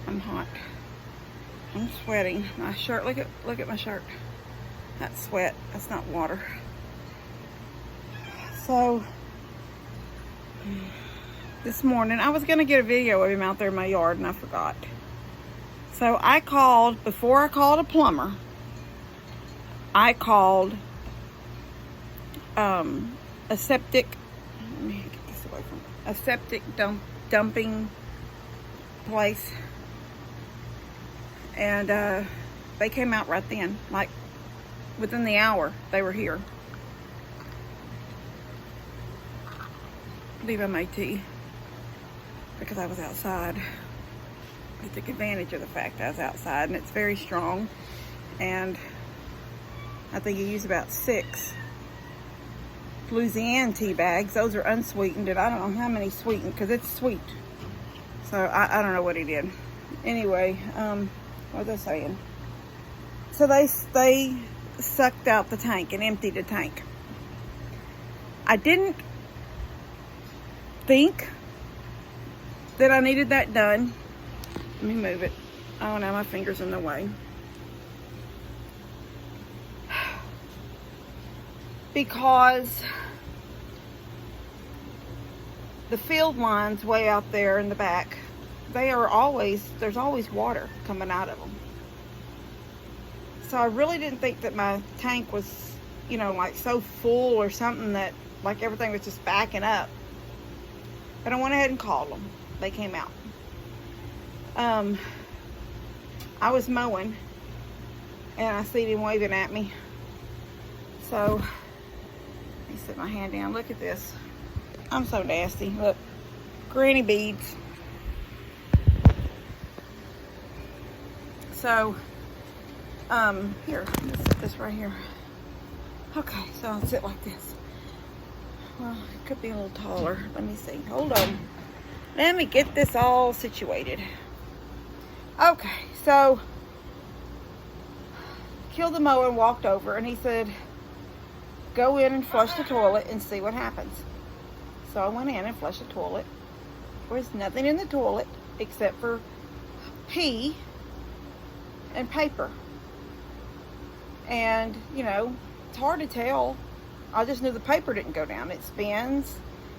I'm hot. I'm sweating. My shirt, look at my shirt. That's sweat. That's not water. So this morning I was gonna get a video of him out there in my yard and I forgot. So I called, before I called a plumber, I called a septic, let me get this away from a septic dumping place. And they came out right then, like within the hour they were here. I believe I made tea because I was outside. I took advantage of the fact I was outside, and it's very strong. And I think you use about 6 Louisiana tea bags. Those are unsweetened, and I don't know how many sweetened because it's sweet. So I don't know what he did. Anyway, what was I saying? So they sucked out the tank and emptied the tank. I didn't think that I needed that done. Let me move it. Oh, now my finger's in the way. Because the field lines way out there in the back, there's always water coming out of them. So I really didn't think that my tank was, like so full or something that like everything was just backing up. But I went ahead and called them. They came out. I was mowing and I seen him waving at me. So let me set my hand down. Look at this. I'm so nasty. Look, granny beads. So, here, let's set this right here. Okay, so I'll sit like this. Well, it could be a little taller. Let me see. Hold on. Let me get this all situated. Okay, so killed the mower and walked over, and he said, go in and flush the toilet and see what happens. So I went in and flushed the toilet. There was nothing in the toilet except for pee and paper. And, it's hard to tell. I just knew the paper didn't go down. It spins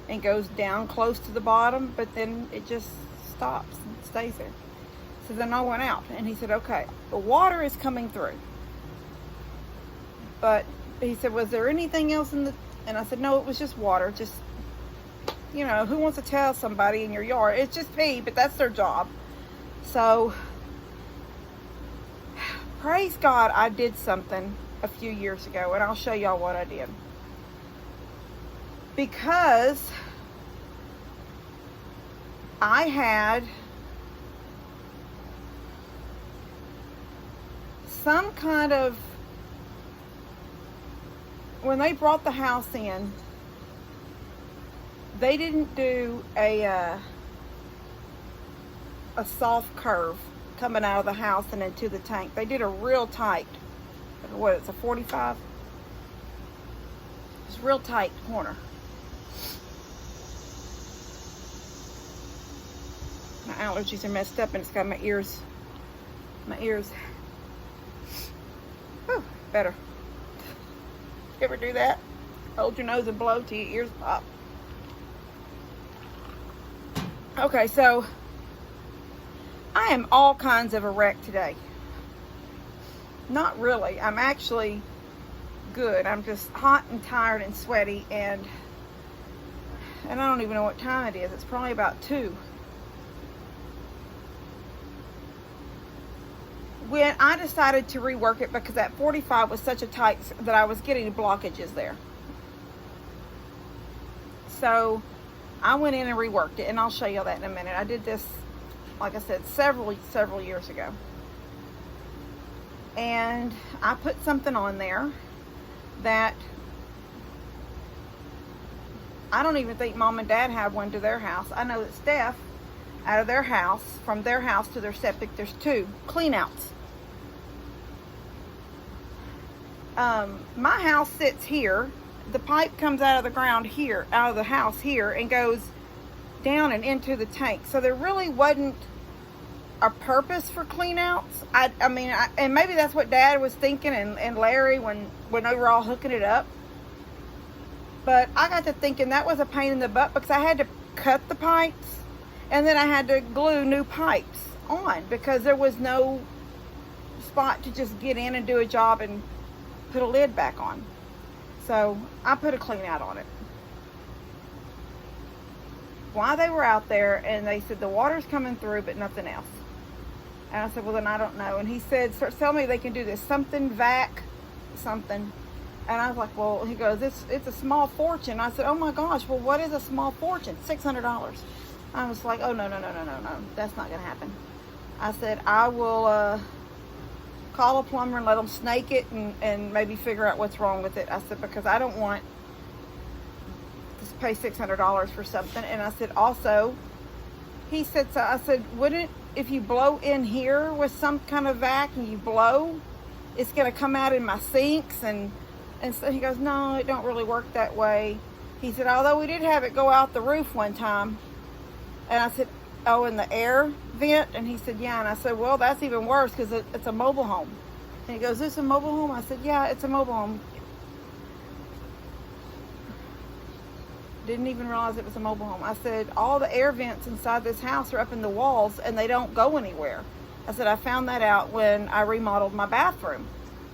and goes down close to the bottom, but then it just stops and stays there. So then I went out, and he said, okay, the water is coming through. But he said, was there anything else in the... And I said, no, it was just water. Just, who wants to tell somebody in your yard? It's just pee, but that's their job. So, praise God, I did something a few years ago, and I'll show y'all what I did. Because I had some kind of... When they brought the house in, they didn't do a soft curve coming out of the house and into the tank. They did a real tight, it's a 45? It's a real tight corner. My allergies are messed up, and it's got my ears. Whew, better. You ever do that? Hold your nose and blow till your ears pop. Okay, so I am all kinds of a wreck today. Not really. I'm actually good. I'm just hot and tired and sweaty, and I don't even know what time it is. It's probably about 2. When I decided to rework it, because that 45 was such a tight that I was getting blockages there. So I went in and reworked it, and I'll show you that in a minute. I did this, like I said, several years ago. And I put something on there that I don't even think Mom and Dad have one to their house. I know that Steph, out of their house, from their house to their septic, there's 2 cleanouts. My house sits here. The pipe comes out of the ground here, out of the house here, and goes down and into the tank. So there really wasn't a purpose for clean outs. I mean, and maybe that's what Dad was thinking and Larry when they were all hooking it up. But I got to thinking that was a pain in the butt because I had to cut the pipes and then I had to glue new pipes on because there was no spot to just get in and do a job and put a lid back on. So I put a clean out on it. While they were out there, and they said the water's coming through but nothing else. And I said, well then I don't know. And he said, tell me they can do this something vac something. And I was like, well, he goes, it's a small fortune. I said, oh my gosh, well what is a small fortune? $600. I was like, oh no, that's not gonna happen. I said, I will call a plumber and let them snake it and maybe figure out what's wrong with it. I said, because I don't want to pay $600 for something. And I said, also, he said, so I said, wouldn't, if you blow in here with some kind of vac and you blow, it's going to come out in my sinks. And so he goes, no, it don't really work that way. He said, although we did have it go out the roof one time. And I said, oh, in the air vent? And he said, yeah. And I said, well, that's even worse because it's a mobile home. And he goes, is this a mobile home? I said, yeah, it's a mobile home. Didn't even realize it was a mobile home. I said, all the air vents inside this house are up in the walls and they don't go anywhere. I said, I found that out when I remodeled my bathroom.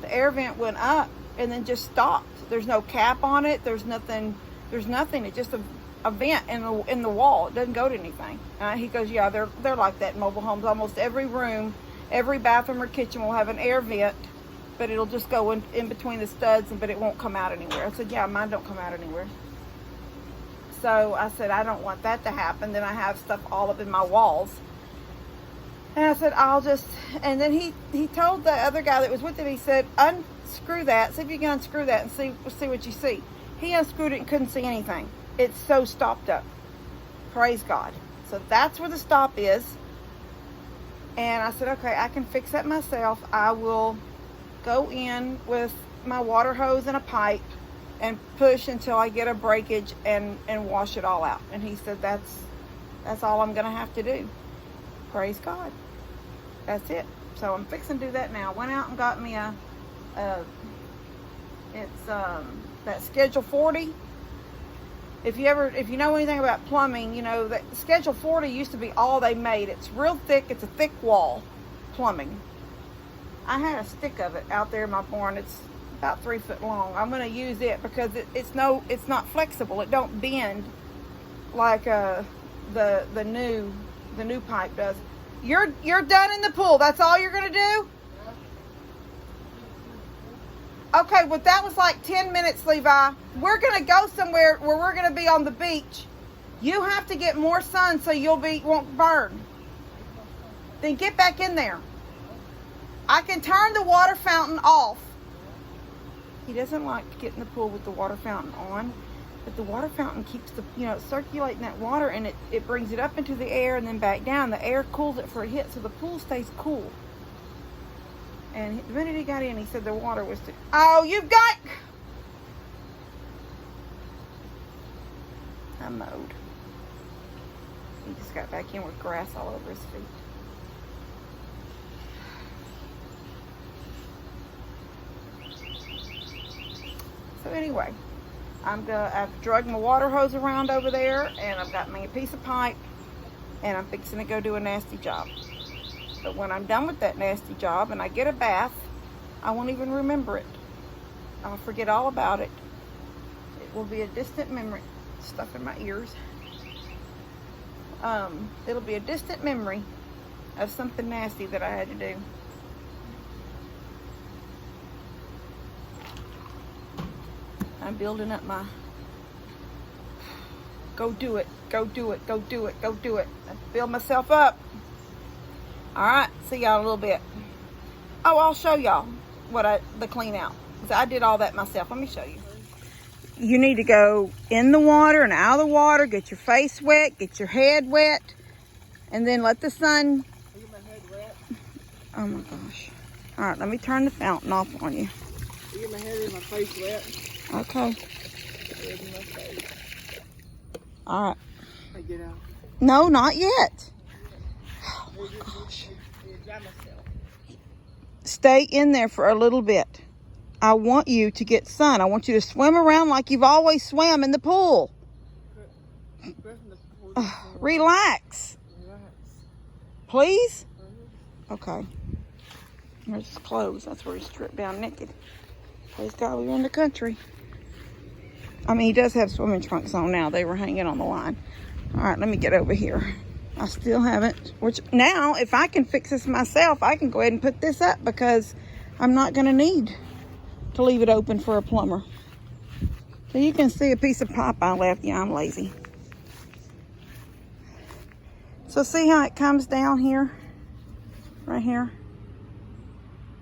The air vent went up and then just stopped. There's no cap on it. There's nothing. It's just a vent in the wall. It doesn't go to anything. He goes, yeah, they're like that in mobile homes. Almost every room, every bathroom or kitchen will have an air vent, but it'll just go in between the studs, but it won't come out anywhere. I said, yeah, mine don't come out anywhere. So I said, I don't want that to happen. Then I have stuff all up in my walls. And I said, and then he told the other guy that was with him, he said, unscrew that. See if you can unscrew that and see what you see. He unscrewed it and couldn't see anything. It's so stopped up. Praise God. So that's where the stop is. And I said, okay, I can fix that myself. I will go in with my water hose and a pipe and push until I get a breakage and wash it all out. And he said, that's all I'm gonna have to do. Praise God. That's it. So I'm fixing to do that now. Went out and got me that Schedule 40. If you know anything about plumbing, you know that Schedule 40 used to be all they made. It's real thick. It's a thick wall plumbing. I had a stick of it out there in my barn. It's about 3 foot long. I'm going to use it because it's not flexible. It don't bend like the new pipe does. You're done in the pool. That's all you're going to do? Okay, well that was like 10 minutes, Levi. We're going to go somewhere where we're going to be on the beach. You have to get more sun so won't burn. Then get back in there. I can turn the water fountain off. He doesn't like to get in the pool with the water fountain on, but the water fountain keeps circulating that water, and it brings it up into the air and then back down. The air cools it for a hit, so the pool stays cool. And the minute he got in, he said the water was too... Oh, you've got... I mowed. He just got back in with grass all over his feet. So anyway, I've dragged my water hose around over there, and I've got me a piece of pipe, and I'm fixing to go do a nasty job. But when I'm done with that nasty job and I get a bath, I won't even remember it. I'll forget all about it. It will be a distant memory. Stuff in my ears. It'll be a distant memory of something nasty that I had to do. I'm building up my go do it, go do it, go do it, go do it. I build myself up. Alright, see y'all in a little bit. Oh, I'll show y'all the clean out. I did all that myself. Let me show you. You need to go in the water and out of the water, get your face wet, get your head wet, and then let the sun... Get my head wet. Oh my gosh. Alright, let me turn the fountain off on you. Get my head and my face wet. Okay. Alright. I get out. No, not yet. Oh my gosh. by myself. Stay in there for a little bit. I want you to get sun. I want you to swim around like you've always swam in the pool. Relax. Please? Okay. There's his clothes. That's where he's stripped down naked. Praise God, we were in the country. I mean, he does have swimming trunks on now. They were hanging on the line. All right, let me get over here. I still haven't. Which now, if I can fix this myself, I can go ahead and put this up because I'm not going to need to leave it open for a plumber. So you can see a piece of pipe I left. Yeah, I'm lazy. So see how it comes down here? Right here?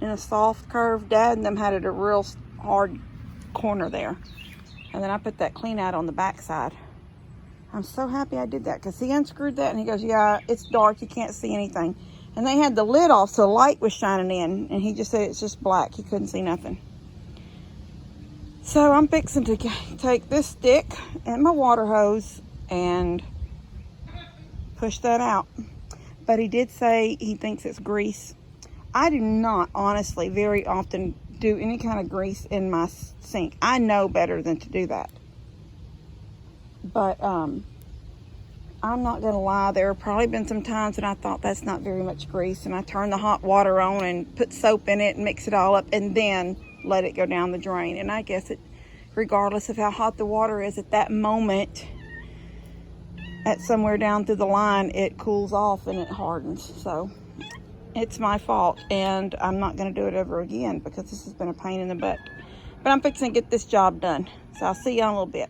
In a soft curve. Dad and them had it a real hard corner there. And then I put that clean out on the back side. I'm so happy I did that because he unscrewed that and he goes, yeah, it's dark. You can't see anything. And they had the lid off so the light was shining in. And he just said it's just black. He couldn't see nothing. So I'm fixing to take this stick and my water hose and push that out. But he did say he thinks it's grease. I do not, honestly, very often do any kind of grease in my sink. I know better than to do that. But I'm not going to lie. There have probably been some times that I thought that's not very much grease. And I turn the hot water on and put soap in it and mix it all up and then let it go down the drain. And I guess it, regardless of how hot the water is at that moment, at somewhere down through the line, it cools off and it hardens. So it's my fault. And I'm not going to do it ever again because this has been a pain in the butt. But I'm fixing to get this job done. So I'll see you in a little bit.